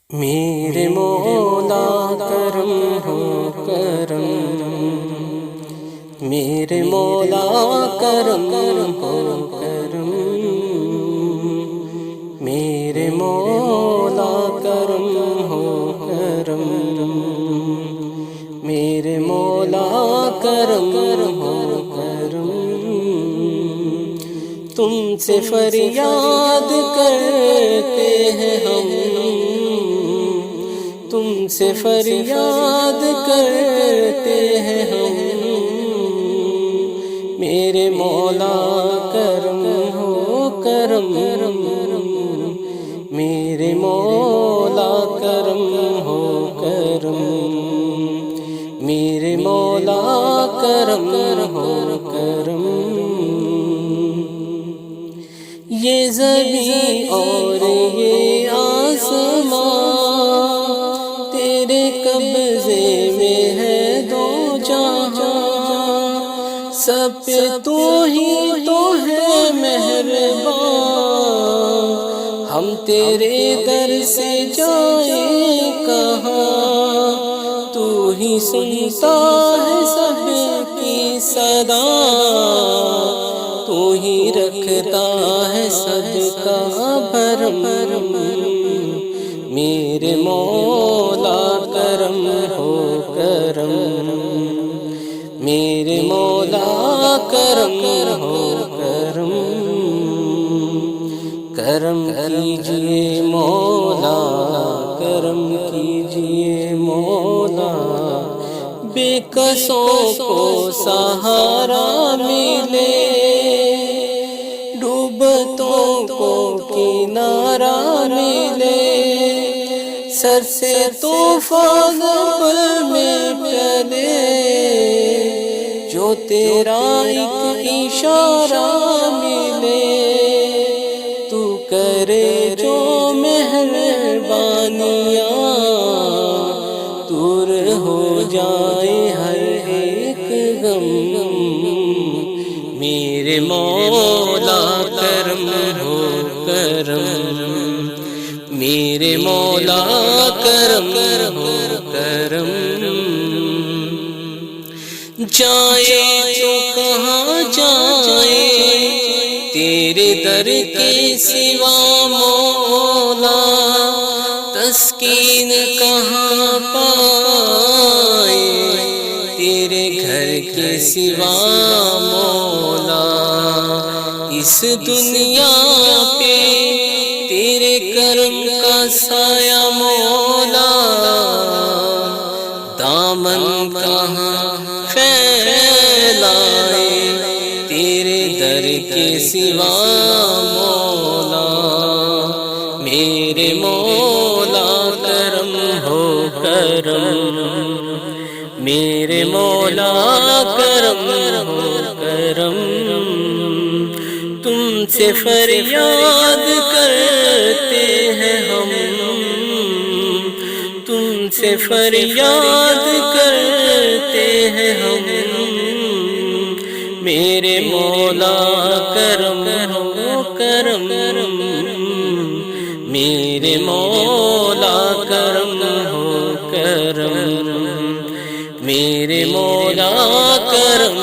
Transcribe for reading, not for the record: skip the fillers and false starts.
میرے مولا کرم ہو کرم، میرے مولا کرم ہو کرم، میرے مولا کرم ہو کرم، میرے مولا کرم ہو کرم، تم سے فریاد کرتے ہیں ہم، تم سے فریاد کرتے ہیں ہم، میرے مولا کرم ہو کرم، میرے مولا کرم ہو کرم، میرے مولا کرم ہو کرم، یہ زمین اور یہ آسمان تیرے قبضے میں ہے دو جہاں، سب پہ تو ہی تو ہے مہربان، ہم تیرے در سے جائیں کہاں، تو ہی سنتا ہے سب کی صدا، تو ہی رکھتا ہے صدقہ بھرم، میرے مولا کرم ہو کرم، میرے مولا کرم ہو کرم، کرم کیجئے مولا، کرم کیجئے مولا، بے کسوں کو سہارا ملے، ڈوبتوں کو کنارہ ملے، سر سے طوفان پل میں ٹلے، جو تیرا ایک اشارہ ملے، تو کرے جو مہربانیاں، دور ہو جائے ہر ایک غم، میرے مولا کرم ہو کرم، میرے مولا کرم ہو کرم، جائے تو کہاں جائے تیرے در کے سوا مولا، تسکین کہاں پائے تیرے گھر کے سوا مولا، اس دنیا پہ تیرے کرم کا سایہ مولا، دامن کہاں پھیلائے تیرے در کے سوا مولا، میرے مولا کرم ہو کرم، میرے مولا کرم ہو کرم، تم سے فریاد کرتے ہیں ہم، تم سے فریاد کرتے ہیں ہم، میرے مولا کرم ہو کرم، میرے مولا کرم ہو کرم، میرے مولا کرم